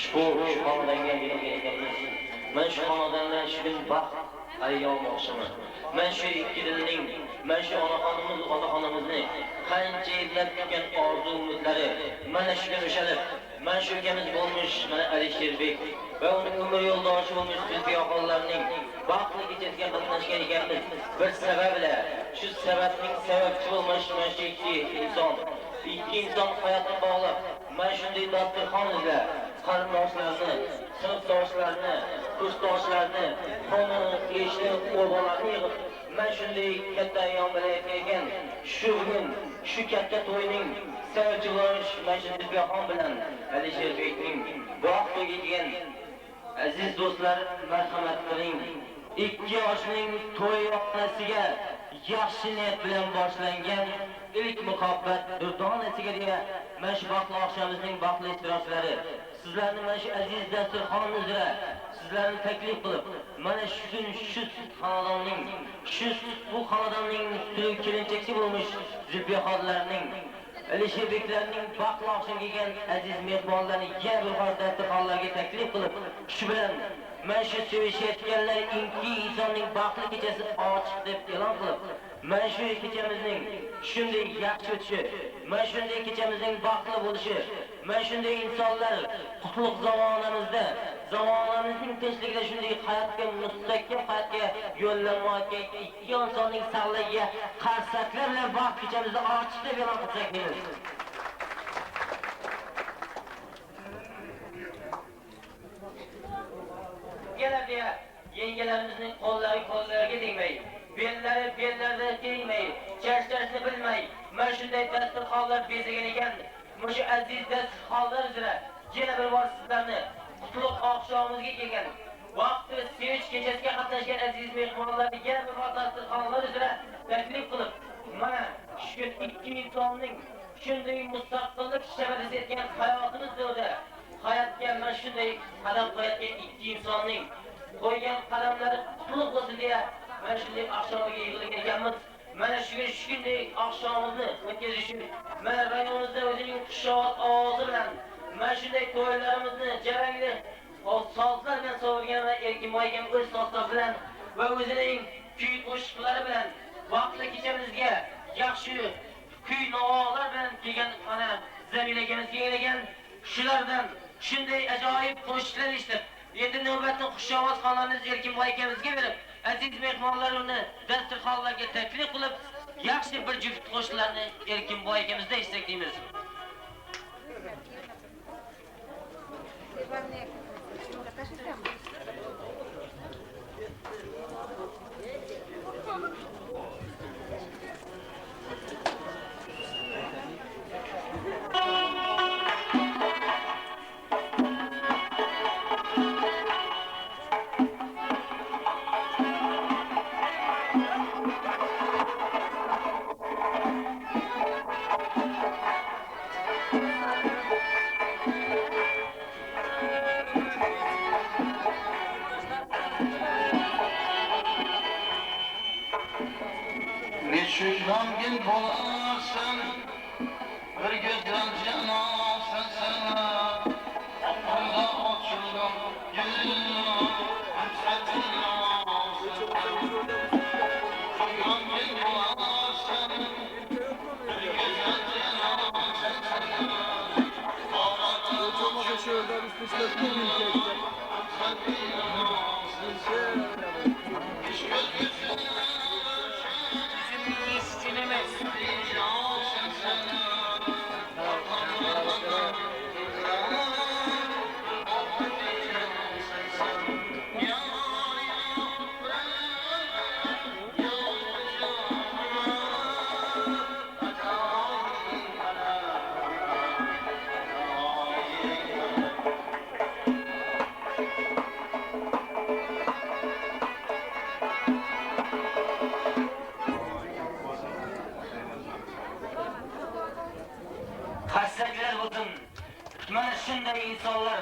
Ushbu xonadonga kelganmiz. Men shu xonadondan shu kun baxt ayyom olmoqchiman. Men shu ikki dilning, men shu onaxonimizni qancha yillab kutgan orzu umidlari mana shu kun ushalib, men shu ukamiz bo'lmish, mana Alisherbek va uning umr yo'ldoshi bo'lmish Zulfiyaxonlarning baxtli kechasiga qatnashgan ekanmiz. Bir sabab bilan, shu sababning sababchi bo'lmish mana shu ikki inson hayotni bog'lab, mana shunday dasturxon izlab, qarindoshlarni, sinfdoshlarni, kursdoshlarni, qoni, eshni, o'g'illarni yig'ib, mana shunday katta ayyom bilan kelgan shu gün, shu katta to'yning sababchi bo'lmish mana shu Zulfiyaxon bilan Alisherbekning bu to'yga kelgan aziz do'stlar, marhamat qiling. 2 yoshning to'y yoqasiga yaxshi niyat bilan boshlangan ilk muhabbat durdonasiga deya mana shu baxtli oqshomimizning baxtli ishtirokchilari sizlarni mana shu aziz dasturxon uzra sizlarni taklif qilib, mana shu kun shu xonadonning, bu xonadonning kelinchakchi bo'lmish Zulfiyaxonlarning, Alisherbeklarning baxtli oqshomga kelgan aziz mehmonlarni yana bir bor dasturxonlarga taklif qilib, shu bilan mana shu sevishayotganlar ikki insonning baxtli kechasi ochiq deb e'lon qilib, mana shu kechamizning shunday yaxshi o'tishi, mana shunday kechamizning baxtli bo'lishi, mana shunday insonlar qutlug' zamonamizning tinchligida shunday hayotga mustahkam hayotga yo'llanmayotgan ikki insonning sog'ligiga qarsaklar bilan baxt kechamizni ochiq deb e'lon qilsak deymiz. Yengalarimizning qo'llariga tegmay, bellarida tegmay, charchashni bilmay, mana shunday dasturxonlar bezagan ekan. Mana shu aziz dasturxonlar uzra yana bir bor sizlarni qutlug' oqshomimizga kelgan, vaqti sevinch kechasiga qatnashgan aziz mehmonlarni yana bir bor dasturxonlar uzra taklif qilib, mana shu ikki insonning shunday mustaqillik shamarisi etgan hayotimiz davrida hayotga mana shunday qadam qo'yayotgan ikki insonning qo'ygan qadamlari qutlug' bo'lsin deya mana shunday oqshomga yig'ilgan ekanmiz. Mana shunday oqshomimizni o'tkazish uchun mana rayonimizda o'zining xushod ovozi bilan mana shunday to'ylarimizni jarangli sozlar bilan sovurgan va Erkinboy akam o'z sozlari bilan va o'zining kuy qo'shiqlari bilan vaqtli kechamizga yaxshi kuy navolar bilan kelgan mana Zamila akamiz kelgan. Shulardan shunday ajoyib qo'shiqlar eshitib, endi navbatni xushovoz xonamiz Erkinboy akamizga berib, aziz mehmonlar uni dasturxonlarga taklif qilib, yaxshi bir juft qo'shiqlarni Erkinboy akamizda eshitsak deymiz. Şükran bolasın, bir gözden canasın sana. Aklımda açıldım, yüzünü hasretin yansın. Şükran bolasın, bir gözden canasın sana. Ağlatın hasretin yansın. Hiç gözlüsün mana shunday insonlar,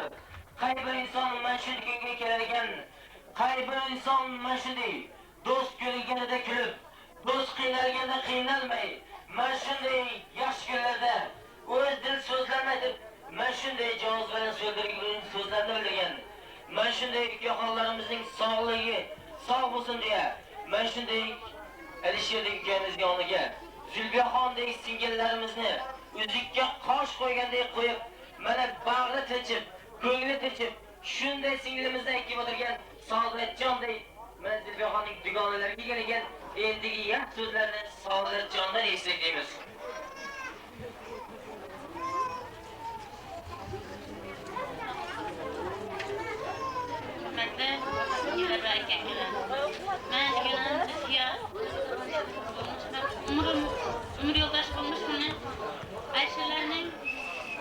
qay bir inson mana shu kunga kelar ekan, qay bir inson mana shunday do'st kulganida kulib, do'st qiynalganda qiynalmay, mana shunday yaxshi kunlarda o'z dil so'zlarini aytib, mana shunday og'iz bilan so'zlarni bildirgan. Men shunday ukaxonlarimizning sog'ligi sog' bo'lsin deya, men shunday Alisherlik ukamizning yoniga Zulbiyaxondek singillarimizni uzikka qosh qo'ygandek qo'yib, mana bag'ri tinchib, ko'ngli tinchib, shunday singlimizdan ikki o'tirgan Saodatjondek mana Zulbiyaxonning dugonalariga kelgan endigi yaxshi so'zlarni Saodatjondan eslaymiz. Umr yoldaşı bulmuş bunu. Ayşe'lerinin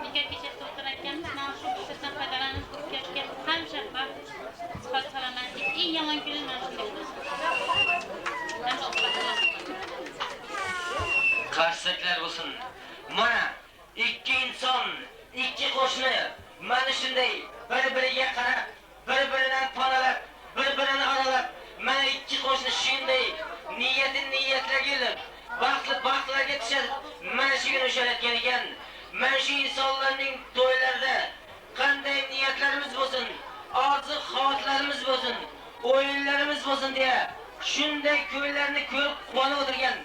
nikah gecesi oturarken ben şu fırsattan faydalanıp bu köşke hem şeffaf, sıfat salametlik, en yaman günün ben şimdi biliyorsun. Hem sıfat salametlik. Qarsaklar bo'lsin. Mana ikki inson, ikki qo'shni mana shunday bir-biriga qarab, bir-biridan tanalab, bir-birini aralab, mana ikki qo'shni shunday niyatlarga kelib, baxtlarga tushadi. Mana shu kun o'shalatgan ekan. Mana shu insonlarning to'ylarida qanday niyatlarimiz bo'lsin, orzu-xotirlarimiz bo'lsin, o'yinlarimiz bo'lsin deya shunday ko'ylarni ko'rib quvonib o'tirgan.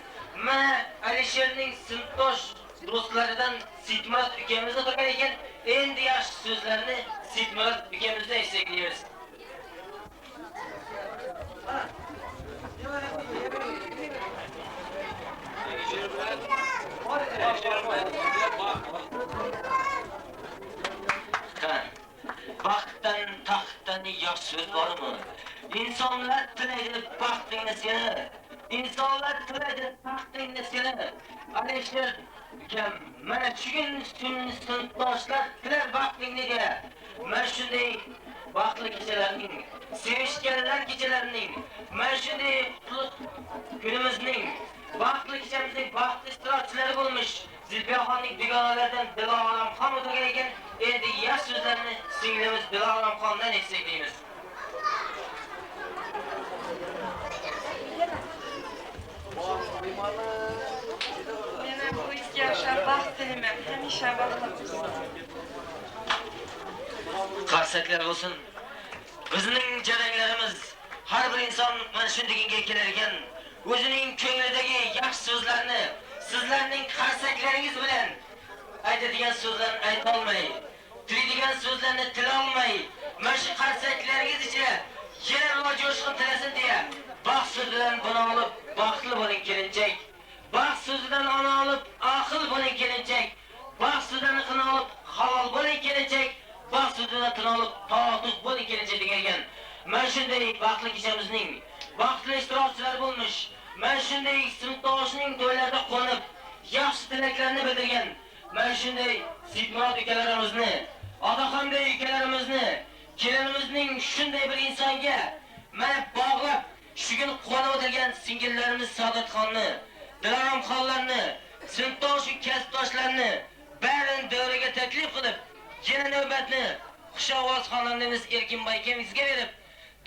Mana Alisherning sinfdosh do'stlaridan Sitmurat ukamiz o'tirgan ekan. Endi yaxshi so'zlarni Sitmurat ukamizdan eshitamiz. Baxtdan taxtdan yaxshi so'z bormi? İnsanlar tilaydi baxtingni seni. İnsanlar tilaydi taxtingni seni. Alisher ukam, mana shu kun sinfdoshlar tilar baxtingni deya. Mana shunday baxtli kechalarning, sevishganlar kechalarining, mana shunday qutlug' kunimizning, baxtli kechamizning baxtli ishtirokchilari bo'lmish Zulbiyaxonning dugonalaridan Diloramxon o'tirgan ekan. Endi yaxshi so'zlarni singlimiz Diloramxondan eshitamiz. Mena bu ishga yarasha baxt tilayman. Hamisha baxtli Qarsaklar bo'lsin. Bizning jaranglarimiz har bir inson mana shundagiga kelar ekan. O'zining ko'nglidagi yaxshi so'zlarni sizlarning qarsaklaringiz bilan aytadigan so'zlarni ayta olmay, tiladigan so'zlarni tila olmay, mana shu qarsaklaringiz ichida yana rivoj jo'shqin tilasin deya baxt so'zidan buni olib baxtli bo'ling kelinchak. Baxt so'zidan ona olib aql bo'ling kelinchak. Baxt so'zidan qina olib halol bo'ling kelinchak. Baxt so'zidan qina olib to'g'ri bo'ling kelinchak degan. Mana shunday baxtli kechamizning baxtli ishtirokchilari bo'lmish. Mana shunday sinfdoshning to'ylarida qo'nib, yaxshi tilaklarni bildirgan. Mana shunday Sitmurat ukalarimizni, Otaxonbek ukalarimizni, kelinimizning shunday bir insonga mana bog'lab, shu kun quvonib o'tirgan singillarimiz Saodatxonni, Diloramxonlarni, sinfdosh kasbdoshlarni barini davraga taklif qilib, yana navbatni Xushovoz xonandamiz Erkinboy akamizga berib,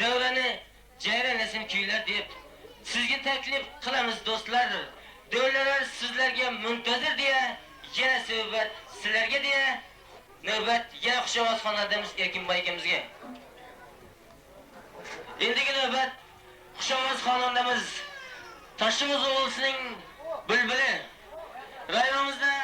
davrani jayranlasin kuylar deb sizga taklif qilamiz do'stlar. Davralar sizlarga muntazir deya, yana suhbat sizlarga deya, navbat yana Xushovoz xonandamiz Erkinboy akamizga. Endigi navbat Xushovoz xonandamiz Toshimiz o'g'lisining bulbuli rayonimizda